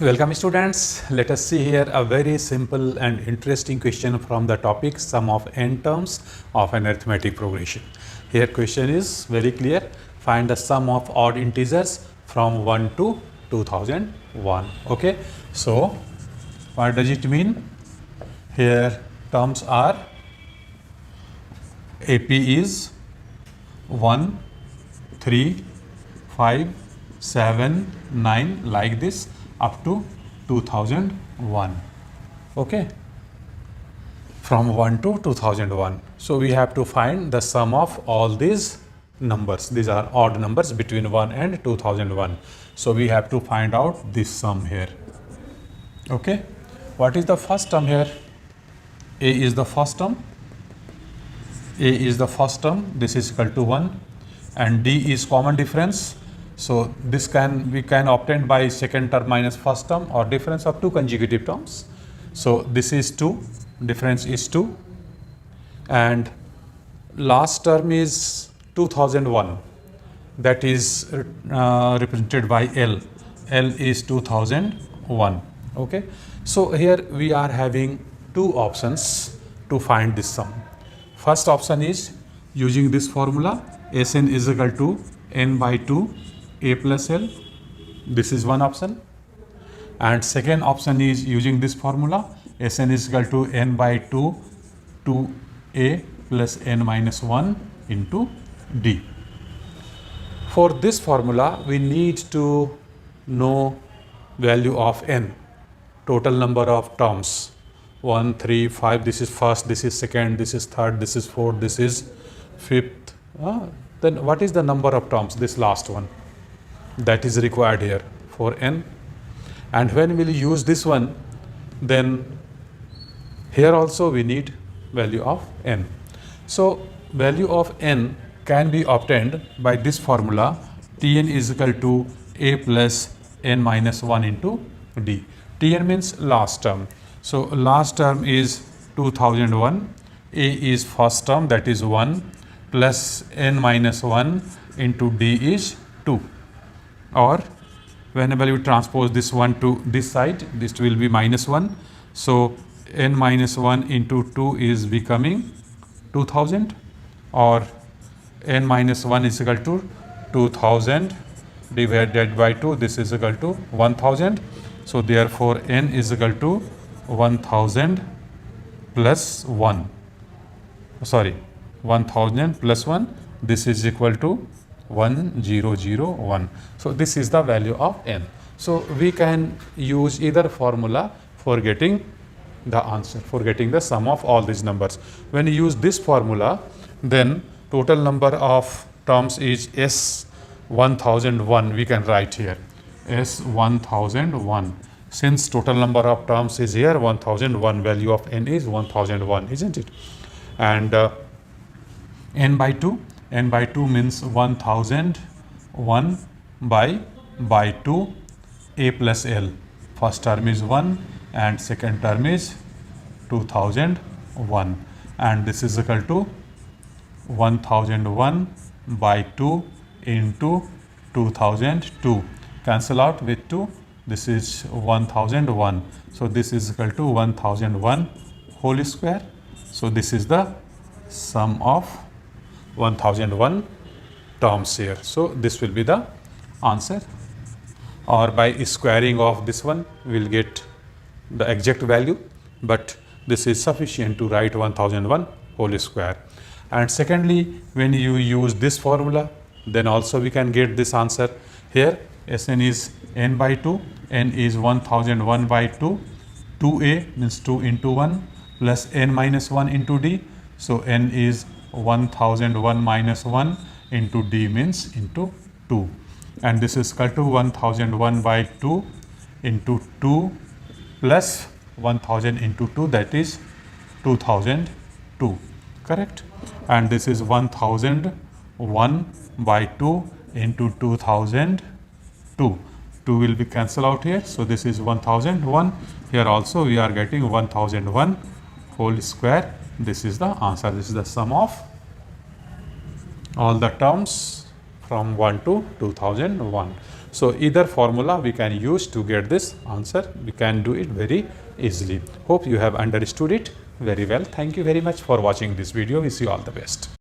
Welcome students. Let us see here a very simple and interesting question from the topic sum of n terms of an arithmetic progression. Here question is very clear. Find the sum of odd integers from 1 to 2001. Okay. So what does it mean? Here terms are AP is 1, 3, 5, 7, 9 like this up to 2001. Okay, from 1 to 2001. So we have to find the sum of all these numbers. These are odd numbers between 1 and 2001. So we have to find out this sum here. Okay, what is the first term here? A is the first term. A is the first term. This is equal to 1, and D is common difference. So this we can obtain by second term minus first term, or difference of two consecutive terms. So this is 2, difference is 2, and last term is 2001, that is represented by L. L is 2001. Okay, so here we are having two options to find this sum. First option is using this formula, Sn is equal to n by 2 a plus L. This is one option. And second option is using this formula, Sn is equal to n by 2 2a plus n minus 1 into d. For this formula, we need to know value of n, total number of terms. 1, 3, 5, this is first, this is second, this is third, this is fourth, this is fifth. Then what is the number of terms? This last one. That is required here for n. And when we will use this one, then here also we need value of n. So value of n can be obtained by this formula, Tn is equal to a plus n minus 1 into d. Tn means last term. So last term is 2001, a is first term, that is 1, plus n minus 1 into d is 2. Or whenever you transpose this 1 to this side, this will be minus 1. So n minus 1 into 2 is becoming 2000, or n minus 1 is equal to 2000 divided by 2. This is equal to 1000. So therefore n is equal to 1000 plus 1. Sorry, 1000 plus 1. This is equal to 1001. So this is the value of n. So we can use either formula for getting the answer, for getting the sum of all these numbers. When you use this formula, then total number of terms is S1001. We can write here S1001. Since total number of terms is here 1001, value of n is 1001, isn't it? And n by 2. N by 2 means 1001 by 2 a plus L. First term is 1 and second term is 2001, and this is equal to 1001 by 2 into 2002. Cancel out with 2. This is 1001. So this is equal to 1001 whole square. So this is the sum of 1001 terms here. So this will be the answer, or by squaring of this one we will get the exact value, but this is sufficient to write 1001 whole square. And secondly, when you use this formula, then also we can get this answer. Here Sn is n by 2, n is 1001 by 2, 2a means 2 into 1 plus n minus 1 into d. So n is 1001 minus 1 into d means into 2, and this is equal to 1001 by 2 into 2 plus 1000 into 2, that is 2002, correct? And this is 1001 by 2 into 2002. 2 will be cancelled out here, so this is 1001. Here also we are getting 1001 whole square. This is the answer. This is the sum of all the terms from 1 to 2001. So either formula we can use to get this answer. We can do it very easily. Hope you have understood it very well. Thank you very much for watching this video. Wish you all the best.